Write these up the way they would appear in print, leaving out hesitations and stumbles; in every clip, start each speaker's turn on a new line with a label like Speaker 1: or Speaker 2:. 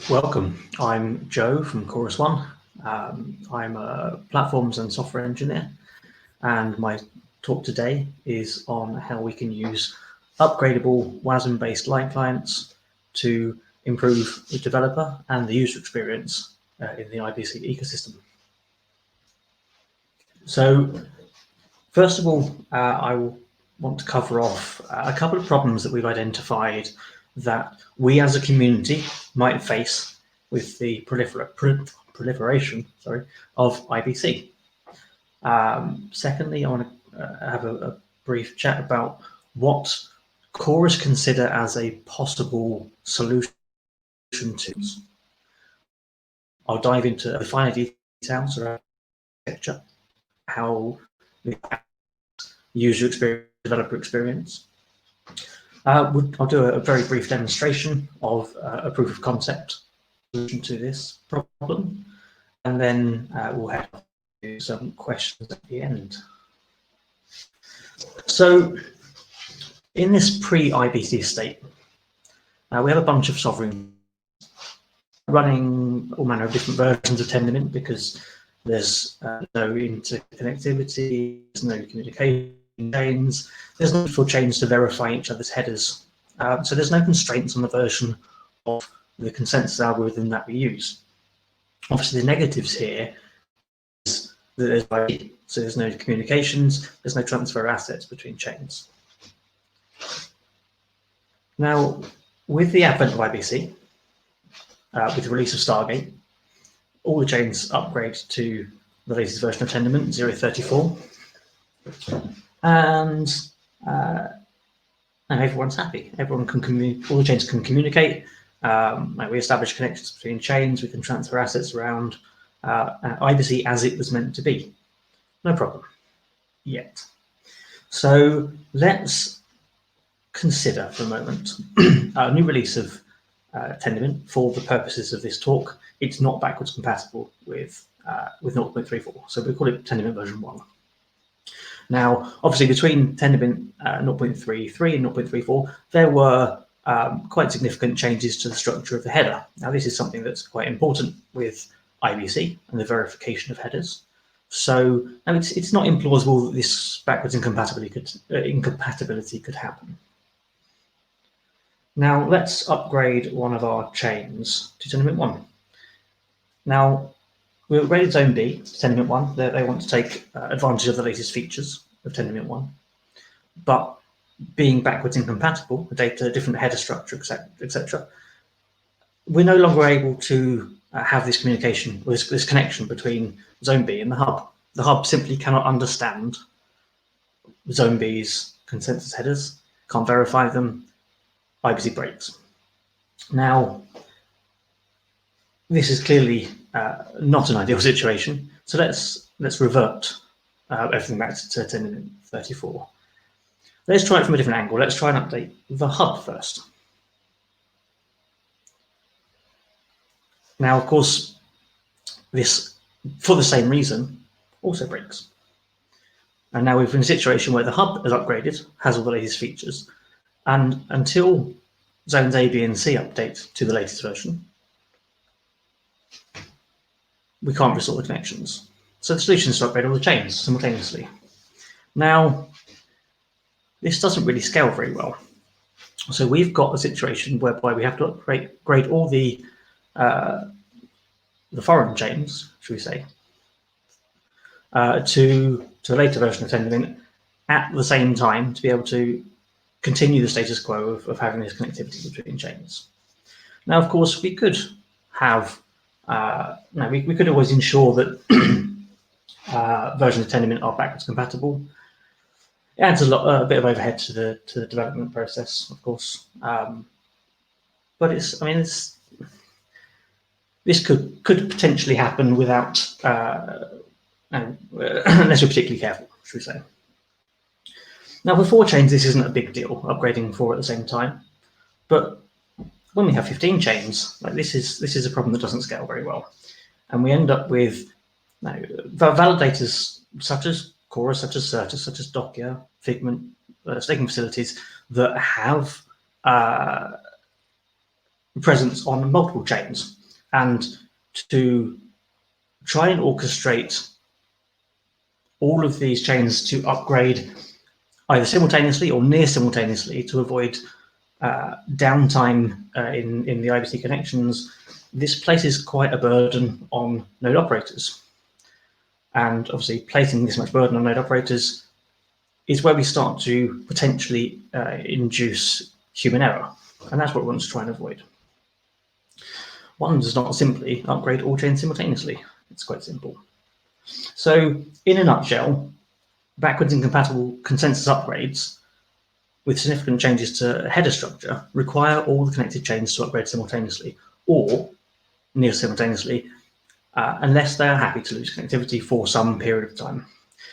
Speaker 1: Welcome. I'm Joe from Chorus One. I'm a platforms and software engineer, and my talk today is on how we can use upgradable WASM-based line clients to improve the developer and the user experience in the IBC ecosystem. So, first of all, I want to cover off a couple of problems that we've identified that we as a community might face with the proliferation of IBC. Secondly, I want to have a brief chat about what Chorus consider as a possible solution to this. I'll dive into the finer details around architecture, how we user experience, developer experience. I'll do a very brief demonstration of a proof of concept solution to this problem, and then we'll have some questions at the end. So, in this pre-IBC state, we have a bunch of sovereign running all manner of different versions of Tendermint because there's no interconnectivity, there's no communication chains, there's no full chains to verify each other's headers. So there's no constraints on the version of the consensus algorithm that we use. Obviously, the negatives here is that there's IP, so there's no communications, there's no transfer of assets between chains. Now, with the advent of IBC, with the release of Stargate, all the chains upgrade to the latest version of Tendermint 0.34, and everyone's happy. Everyone can all the chains can communicate. We establish connections between chains. We can transfer assets around IBC as it was meant to be. No problem yet. So let's consider for a moment a new release of Tendermint for the purposes of this talk. It's not backwards compatible with 0.34, so we call it Tendermint version 1. Now, obviously, between Tendermint 0.33 and 0.34, there were quite significant changes to the structure of the header. Now, this is something that's quite important with IBC and the verification of headers. So, it's not implausible that this backwards incompatibility could happen. Now, let's upgrade one of our chains to Tendermint 1. Now, we upgraded Zone B to Tendermint 1. They want to take advantage of the latest features of Tendermint 1. But being backwards incompatible, the data, different header structure, etc., we're no longer able to have this communication, or this connection between Zone B and the hub. The hub simply cannot understand Zone B's consensus headers, can't verify them. IBC breaks. Now, this is clearly not an ideal situation, so let's revert everything back to Tendermint 34. Let's try it from a different angle. Let's try and update the hub first. Now, of course, this, for the same reason, also breaks. And now we're in a situation where the hub is upgraded, has all the latest features, and until zones A, B, and C update to the latest version, we can't restore the connections. So the solution is to upgrade all the chains simultaneously. Now, this doesn't really scale very well. So we've got a situation whereby we have to upgrade all the foreign chains, should we say, to a later version of Tendermint at the same time to be able to continue the status quo of having this connectivity between chains. Now, of course, we could have, we could always ensure that versions of Tendermint are backwards compatible. It adds a bit of overhead to the development process, of course, but this could potentially happen without unless we're particularly careful, should we say. Now, for 4 chains, this isn't a big deal, upgrading 4 at the same time. But when we have 15 chains, this is a problem that doesn't scale very well. And we end up with validators such as Chorus, such as Certus, such as Docker, Figment, staking facilities that have presence on multiple chains, and to try and orchestrate all of these chains to upgrade either simultaneously or near simultaneously to avoid downtime in the IBC connections. This places quite a burden on node operators. And obviously placing this much burden on node operators is where we start to potentially induce human error. And that's what we want to try and avoid. One does not simply upgrade all chains simultaneously. It's quite simple. So in a nutshell, backwards incompatible consensus upgrades with significant changes to header structure require all the connected chains to upgrade simultaneously or near simultaneously, unless they are happy to lose connectivity for some period of time.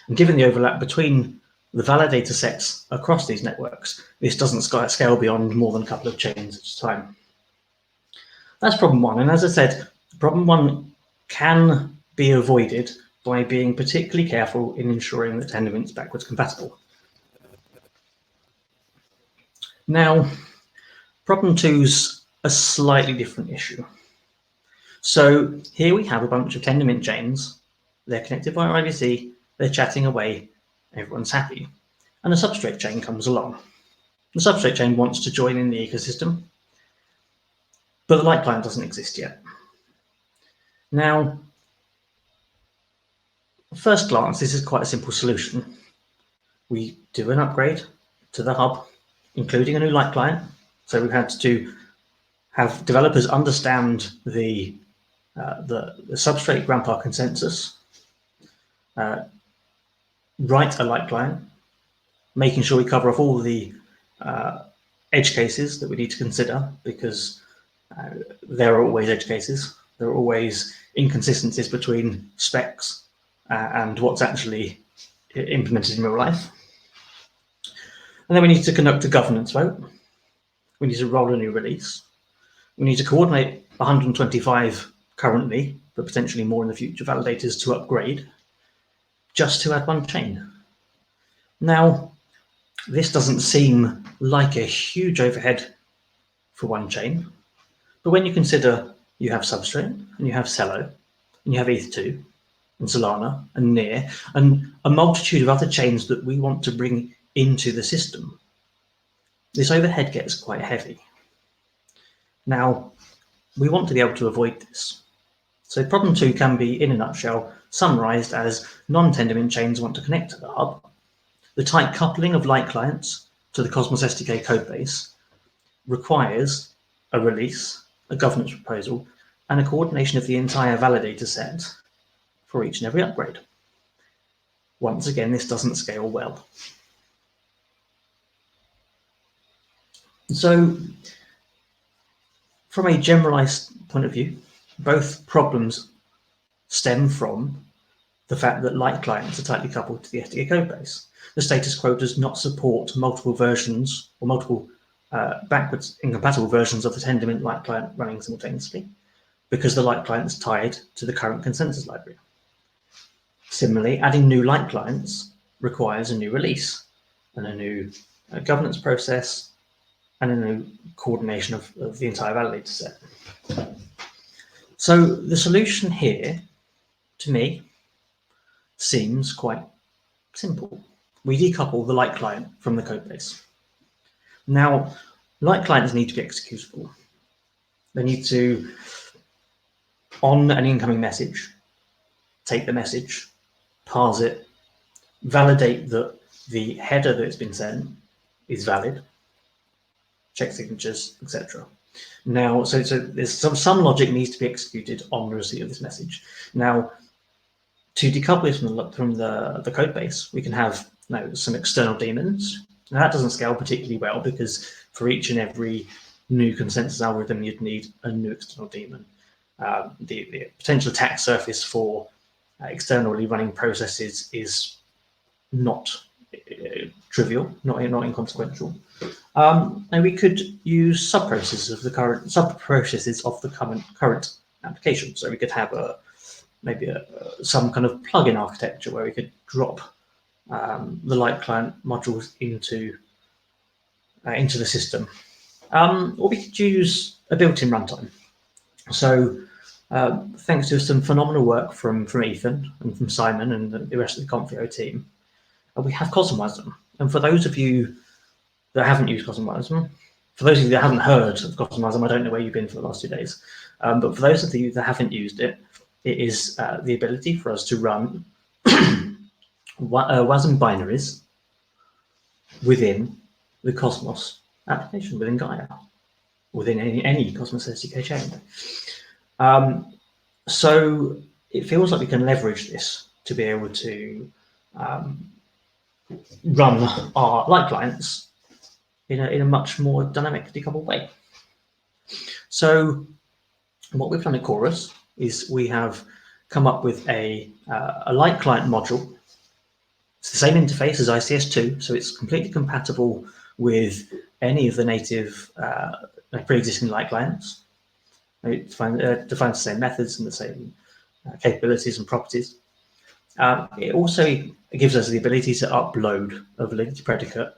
Speaker 1: And given the overlap between the validator sets across these networks, this doesn't scale beyond more than a couple of chains at a time. That's problem one. And as I said, problem one can be avoided by being particularly careful in ensuring that Tendermint is backwards compatible. Now, problem two's a slightly different issue. So here we have a bunch of Tendermint chains. They're connected via IBC, they're chatting away, everyone's happy. And a substrate chain comes along. The substrate chain wants to join in the ecosystem, but the light client doesn't exist yet. Now, at first glance, this is quite a simple solution. We do an upgrade to the hub, including a new light client. So we've had to have developers understand the substrate grandpa consensus, write a light client, making sure we cover off all the edge cases that we need to consider, because there are always edge cases. There are always inconsistencies between specs and what's actually implemented in real life. And then we need to conduct a governance vote. We need to roll a new release. We need to coordinate 125 currently, but potentially more in the future, validators to upgrade, just to add one chain. Now, this doesn't seem like a huge overhead for one chain, but when you consider you have Substrate, and you have Celo, and you have ETH2, and Solana, and Near, and a multitude of other chains that we want to bring into the system, this overhead gets quite heavy. Now, we want to be able to avoid this. So problem two can be, in a nutshell, summarized as non-Tendermint chains want to connect to the hub. The tight coupling of light clients to the Cosmos SDK codebase requires a release, a governance proposal, and a coordination of the entire validator set for each and every upgrade. Once again, this doesn't scale well. So, from a generalized point of view, both problems stem from the fact that light clients are tightly coupled to the SDK codebase. The status quo does not support multiple versions or multiple backwards incompatible versions of the Tendermint light client running simultaneously, because the light client is tied to the current consensus library. Similarly, adding new light clients requires a new release and a new governance process and a new coordination of the entire validator set. So the solution here, to me, seems quite simple. We decouple the light client from the codebase. Now, light clients need to be executable. They need to, on an incoming message, take the message, parse it, validate that the header that's been sent is valid, check signatures, etc. Now, so there's some logic needs to be executed on the receipt of this message. Now, to decouple this from the code base, we can have some external daemons. Now, that doesn't scale particularly well, because for each and every new consensus algorithm, you'd need a new external daemon. The potential attack surface for externally running processes is not trivial, not inconsequential. And we could use sub-processes of the current application. So we could have maybe some kind of plugin architecture where we could drop the light client modules into the system. Or we could use a built-in runtime. So thanks to some phenomenal work from Ethan and from Simon and the rest of the Confio team, we have CosmWasm. And for those of you that haven't used CosmWasm, for those of you that haven't heard of CosmWasm, I don't know where you've been for the last 2 days, but for those of you that haven't used it, it is the ability for us to run WASM binaries within the Cosmos application, within Gaia, within any Cosmos SDK chain. So it feels like we can leverage this to be able to run our light clients in a much more dynamic, decoupled way. So what we've done at Chorus is we have come up with a light client module. It's the same interface as ICS2, so it's completely compatible with any of the native pre-existing light clients. It defines the same methods and the same capabilities and properties. It also gives us the ability to upload a validity predicate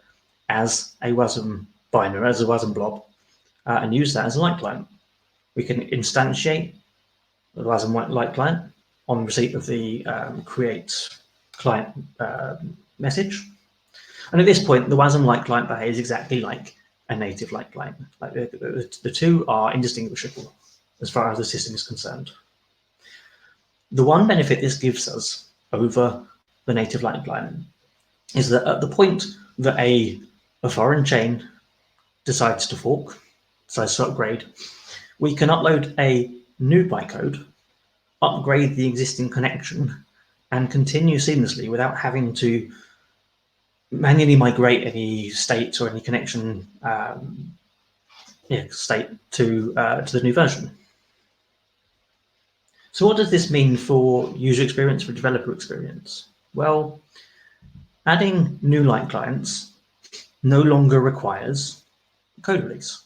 Speaker 1: as a WASM binary, as a WASM blob, and use that as a light client. We can instantiate the WASM light client on receipt of the create client message. And at this point, the WASM light client behaves exactly like a native light client. Like the two are indistinguishable as far as the system is concerned. The one benefit this gives us over the native light client is that at the point that a foreign chain decides to fork, decides to upgrade, we can upload a new bytecode, upgrade the existing connection, and continue seamlessly without having to manually migrate any state or any connection state to the new version. So what does this mean for user experience, for developer experience? Well, adding new light clients no longer requires code release.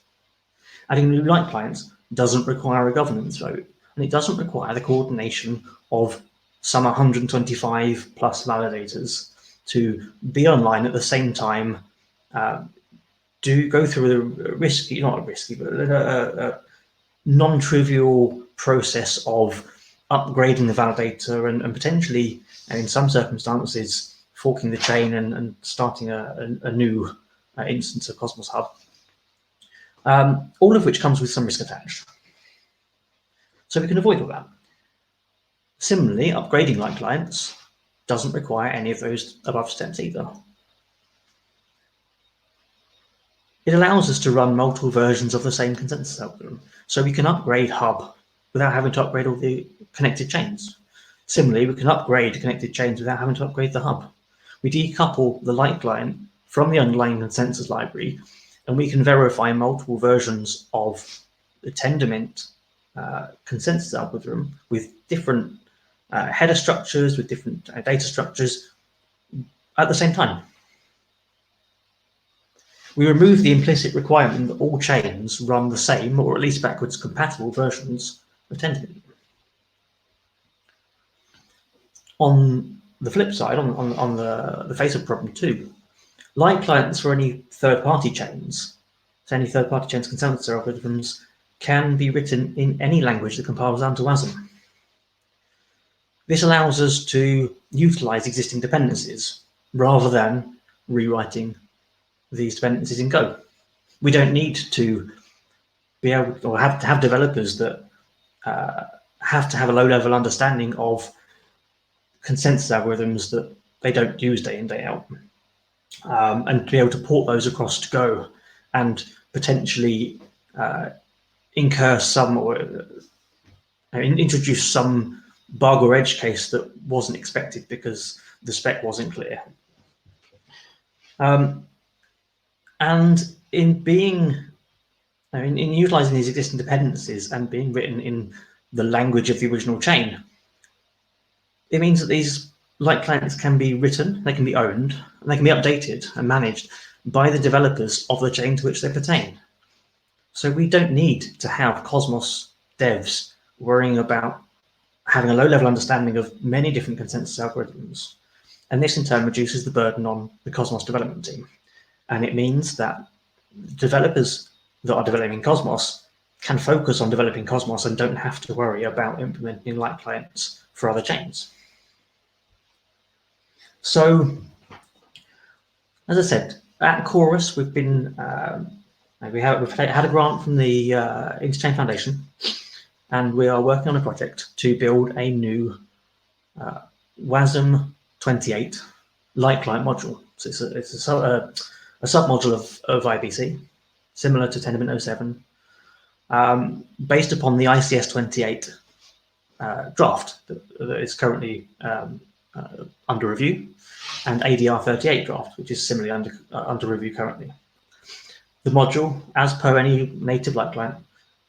Speaker 1: Adding new light clients doesn't require a governance vote, and it doesn't require the coordination of some 125 plus validators to be online at the same time, go through a risky, not a risky, but a non-trivial process of upgrading the validator and potentially, in some circumstances, forking the chain and starting a new instance of Cosmos Hub. All of which comes with some risk attached. So we can avoid all that. Similarly, upgrading light clients doesn't require any of those above steps either. It allows us to run multiple versions of the same consensus algorithm. So we can upgrade Hub without having to upgrade all the connected chains. Similarly, we can upgrade connected chains without having to upgrade the Hub. We decouple the light client from the underlying consensus library, and we can verify multiple versions of the Tendermint consensus algorithm with different header structures, with different data structures at the same time. We remove the implicit requirement that all chains run the same, or at least backwards compatible versions of Tendermint. On the flip side, on the face of problem 2, light clients for any third-party chains, so any third-party chains consensus algorithms, can be written in any language that compiles down to WASM. This allows us to utilize existing dependencies rather than rewriting these dependencies in Go. We don't need to be able to, or have to have developers that have to have a low-level understanding of consensus algorithms that they don't use day in, day out, and to be able to port those across to Go and potentially incur some or introduce some bug or edge case that wasn't expected because the spec wasn't clear. And in utilizing these existing dependencies and being written in the language of the original chain, it means that these light clients can be written, they can be owned, and they can be updated and managed by the developers of the chain to which they pertain. So we don't need to have Cosmos devs worrying about having a low-level understanding of many different consensus algorithms. And this in turn reduces the burden on the Cosmos development team. And it means that developers that are developing Cosmos can focus on developing Cosmos and don't have to worry about implementing light clients for other chains. So, as I said, at Chorus, we've been we've had a grant from the Interchain Foundation, and we are working on a project to build a new WASM-28 light client module. So it's a submodule of IBC, similar to Tendermint 07, based upon the ICS 28 draft that is currently under review, and ADR 38 draft, which is similarly under review currently. The module, as per any native light client,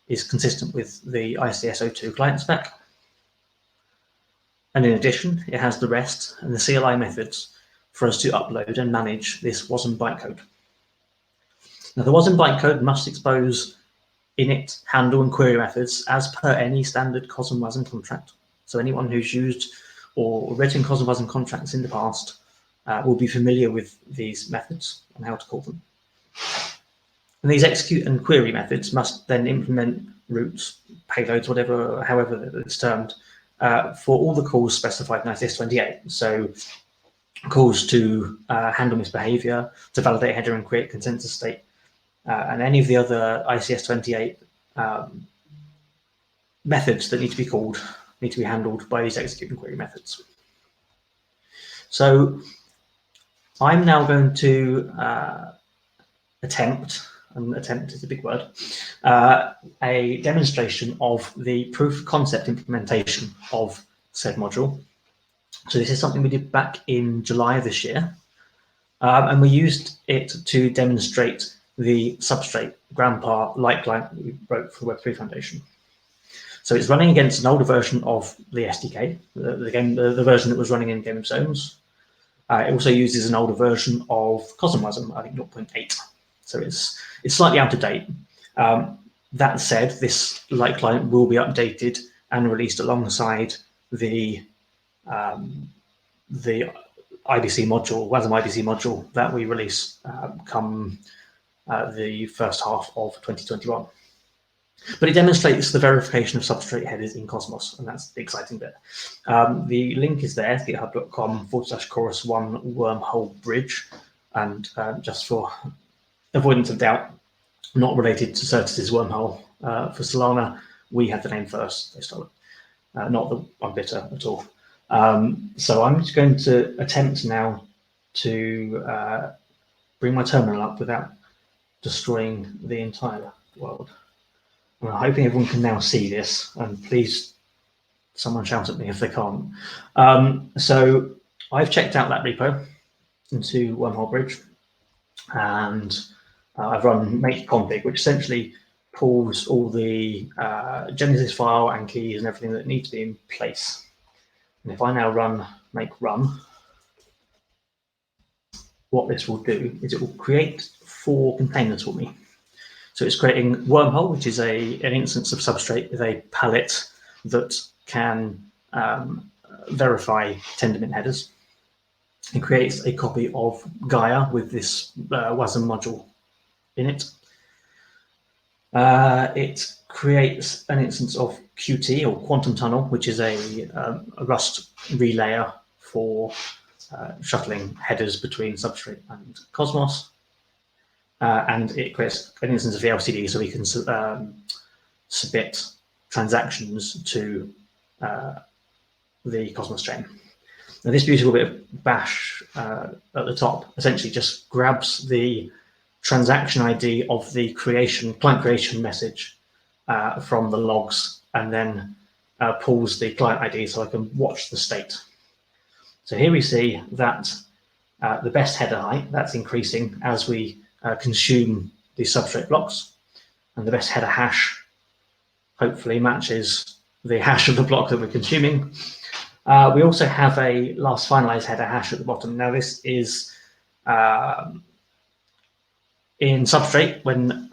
Speaker 1: is consistent with the ICS 02 client spec. And in addition, it has the REST and the CLI methods for us to upload and manage this WASM bytecode. Now, the WASM bytecode must expose init, handle, and query methods as per any standard COSM WASM contract. So anyone who's used or written COSM WASM contracts in the past will be familiar with these methods and how to call them. And these execute and query methods must then implement routes, payloads, whatever, however it's termed, for all the calls specified in ICS 28. So calls to handle misbehavior, to validate header and create consensus state, and any of the other ICS 28 methods that need to be called need to be handled by these execute and query methods. So I'm now going to attempt is a big word, a demonstration of the proof of concept implementation of said module. So this is something we did back in July of this year, and we used it to demonstrate the substrate grandpa light client that we wrote for the Web3 Foundation. So it's running against an older version of the SDK, the version that was running in Game of Zones. It also uses an older version of COSM WASM, I think 0.8. So it's slightly out of date. That said, this light client will be updated and released alongside the IBC module, WASM IBC module that we release come the first half of 2021. But it demonstrates the verification of substrate headers in Cosmos, and that's the exciting bit. The link is there, github.com/chorus1 wormhole bridge, and just for avoidance of doubt, not related to Certus's wormhole. For Solana, we had the name first, they stole it. Not that I'm bitter at all. So I'm just going to attempt now to bring my terminal up without destroying the entire world. I'm hoping everyone can now see this, and please, someone shout at me if they can't. So I've checked out that repo into Wormhole Bridge, and I've run make config, which essentially pulls all the Genesis file and keys and everything that need to be in place. And if I now run make run, what this will do is it will create 4 containers for me. So it's creating Wormhole, which is an instance of Substrate with a palette that can verify Tendermint headers. It creates a copy of Gaia with this WASM module in it. It creates an instance of Qt, or Quantum Tunnel, which is a Rust relayer for shuttling headers between Substrate and Cosmos. And it creates an instance of the LCD, so we can submit transactions to the Cosmos chain. Now, this beautiful bit of bash at the top essentially just grabs the transaction ID of the client creation message from the logs, and then pulls the client ID so I can watch the state. So here we see that the best header height, that's increasing as we consume these substrate blocks, and the best header hash hopefully matches the hash of the block that we're consuming. We also have a last finalized header hash at the bottom. Now this is in Substrate, when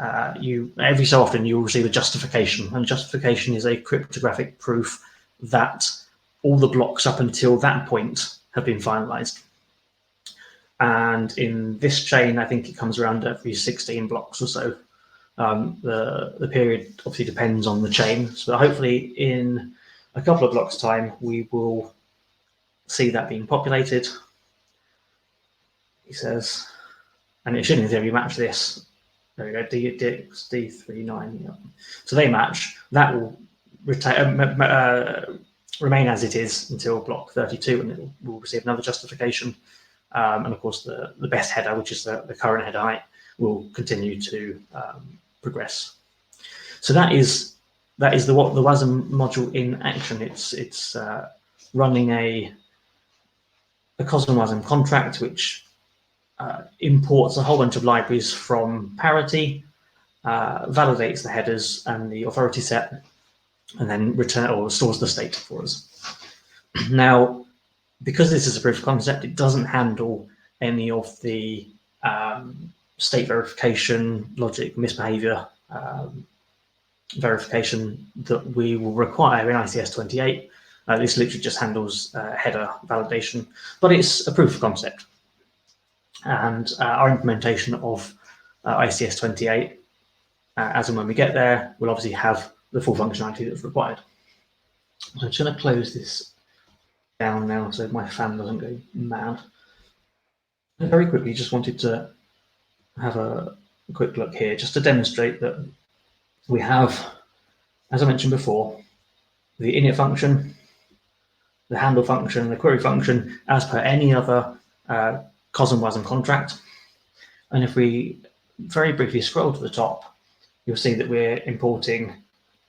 Speaker 1: every so often you'll receive a justification, and justification is a cryptographic proof that all the blocks up until that point have been finalized. And in this chain, I think it comes around every 16 blocks or so The period obviously depends on the chain, so hopefully in a couple of blocks' time we will see that being populated. He says, and it should in theory match this. There we go, D39. Yeah. So they match. That will remain as it is until block 32, and it will receive another justification. And of course, the best header, which is the current header height, will continue to progress. So that is the WASM module in action. It's running a COSM WASM contract, which imports a whole bunch of libraries from Parity, validates the headers and the authority set, and then stores the state for us. Now, because this is a proof of concept, it doesn't handle any of the state verification, logic, misbehavior verification that we will require in ICS 28. This literally just handles header validation, but it's a proof of concept. And our implementation of ICS 28, as and when we get there, will obviously have the full functionality that's required. I'm just going to close this down now so my fan doesn't go mad. And very quickly, just wanted to have a quick look here, just to demonstrate that we have, as I mentioned before, the init function, the handle function, the query function, as per any other COSM WASM contract. And if we very briefly scroll to the top, you'll see that we're importing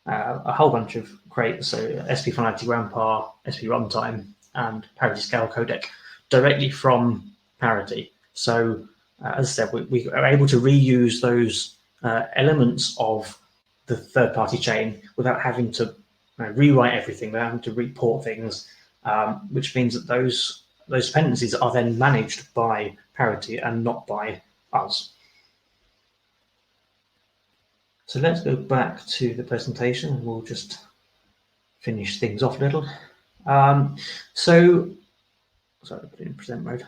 Speaker 1: a whole bunch of crates, so SP finality grandpa, SP runtime, and parity scale codec directly from Parity. So as I said, we are able to reuse those elements of the third-party chain without having to rewrite everything, without having to report things, which means that those dependencies are then managed by Parity and not by us. So let's go back to the presentation and we'll just finish things off a little. Sorry, I put it in present mode.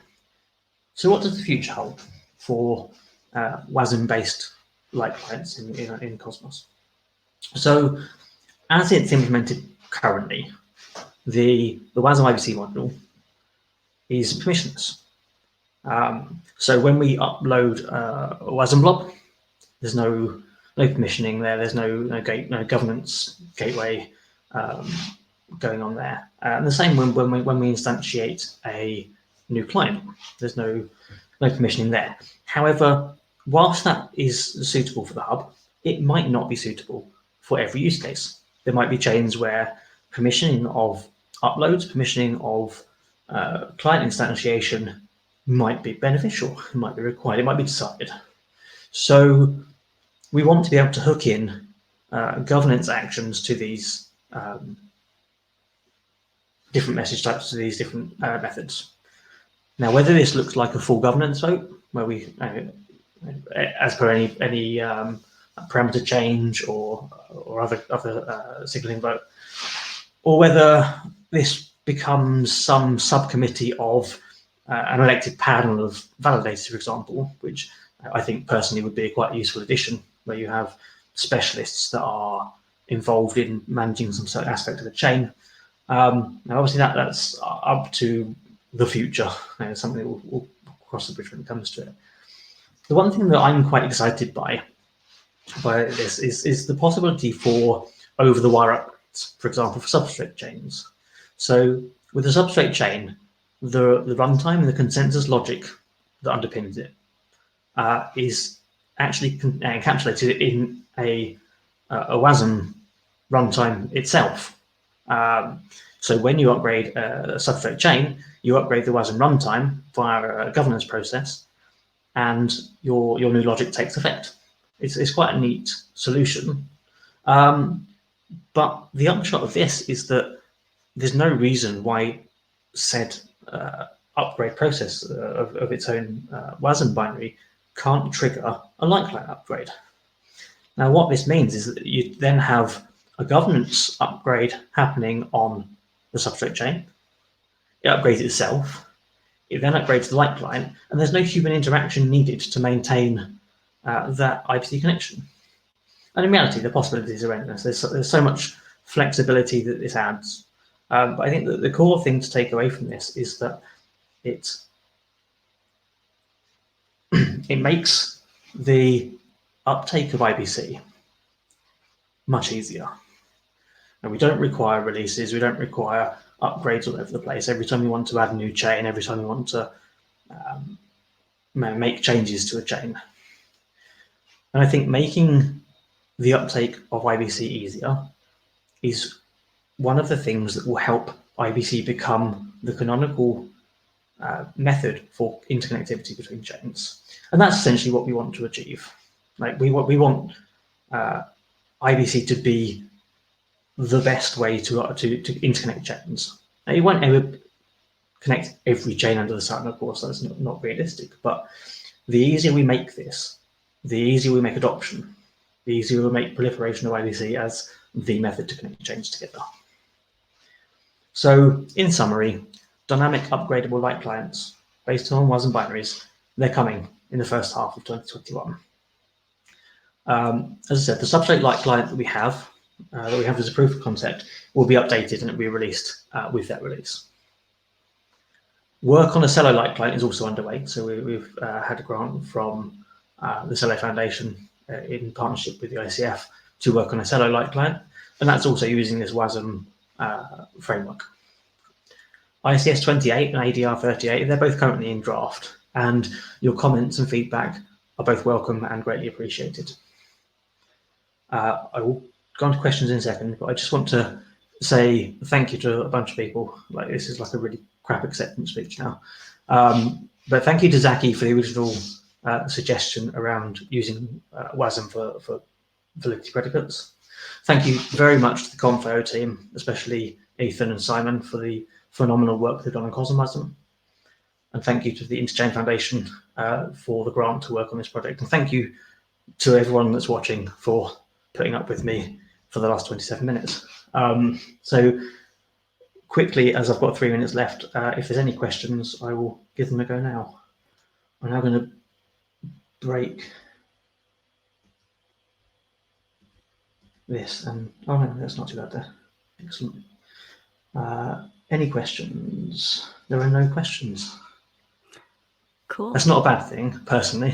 Speaker 1: So what does the future hold for WASM-based light clients in Cosmos? So as it's implemented currently, the WASM IBC module is permissionless. So when we upload a WASM blob, there's no permissioning there. There's no governance gateway going on there. And the same when we instantiate a new client, there's no permissioning there. However, whilst that is suitable for the hub, it might not be suitable for every use case. There might be chains where permissioning of uploads, permissioning of client instantiation might be beneficial, it might be required, it might be decided. So we want to be able to hook in governance actions to these different message types, to these different methods. Now, whether this looks like a full governance vote, where we, as per any parameter change or other signaling vote, or whether this becomes some subcommittee of an elected panel of validators, for example, which I think personally would be quite a useful addition, where you have specialists that are involved in managing some certain aspect of the chain. Now, obviously, that's up to the future. Something that we'll cross the bridge when it comes to it. The one thing that I'm quite excited by this is the possibility for over-the-wire upgrades, for example, for substrate chains. So with the substrate chain, the runtime and the consensus logic that underpins it is actually encapsulated in a WASM runtime itself. So when you upgrade a substrate chain, you upgrade the WASM runtime via a governance process, and your new logic takes effect. It's quite a neat solution. But the upshot of this is that there's no reason why said upgrade process of its own WASM binary can't trigger a light client upgrade. Now, what this means is that you then have a governance upgrade happening on the substrate chain. It upgrades itself. It then upgrades the light client, and there's no human interaction needed to maintain that IBC connection. And in reality, the possibilities are endless. There's so much flexibility that this adds. But I think that the core thing to take away from this is that it makes the uptake of IBC much easier. And we don't require releases, we don't require upgrades all over the place. Every time we want to add a new chain, every time we want to make changes to a chain. And I think making the uptake of IBC easier is one of the things that will help IBC become the canonical method for interconnectivity between chains. And that's essentially what we want to achieve. Like we want IBC to be the best way to interconnect chains. Now, you won't ever connect every chain under the sun, of course, that's not realistic, but the easier we make this, the easier we make adoption, the easier we make proliferation of IBC as the method to connect chains together. So, in summary, dynamic upgradable light clients based on WASM binaries, they're coming in the first half of 2021. As I said, the substrate light client that we have as a proof of concept will be updated and it will be released with that release. Work on a Cello light client is also underway. So we've had a grant from the Cello Foundation in partnership with the ICF to work on a Cello light client. And that's also using this WASM framework. ICS 28 and ADR 38, they're both currently in draft. And your comments and feedback are both welcome and greatly appreciated. I will go on to questions in a second, but I just want to say thank you to a bunch of people. Like, this is like a really crap acceptance speech now. But thank you to Zaki for the original suggestion around using WASM for validity predicates. Thank you very much to the Confo team, especially Ethan and Simon, for the phenomenal work they've done on CosmWASM. And thank you to the Interchain Foundation for the grant to work on this project. And thank you to everyone that's watching for putting up with me for the last 27 minutes. So quickly, as I've got 3 minutes left, if there's any questions, I will give them a go now. I'm now going to break this and, oh no, that's not too bad there. Excellent. Any questions? There are no questions.
Speaker 2: Cool.
Speaker 1: That's not a bad thing, personally.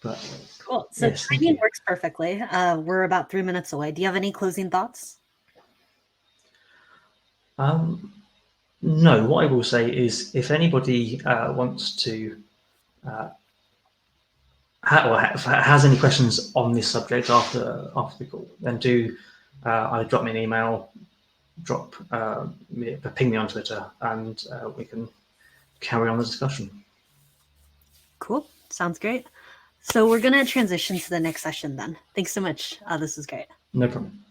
Speaker 1: But
Speaker 2: cool. So yes, timing works perfectly. We're about 3 minutes away. Do you have any closing thoughts?
Speaker 1: No, what I will say is if anybody wants to has any questions on this subject after the call, then do either drop me an email, ping me on Twitter, and we can carry on the discussion.
Speaker 2: Cool. Sounds great. So we're going to transition to the next session then. Thanks so much. This is great.
Speaker 1: No problem.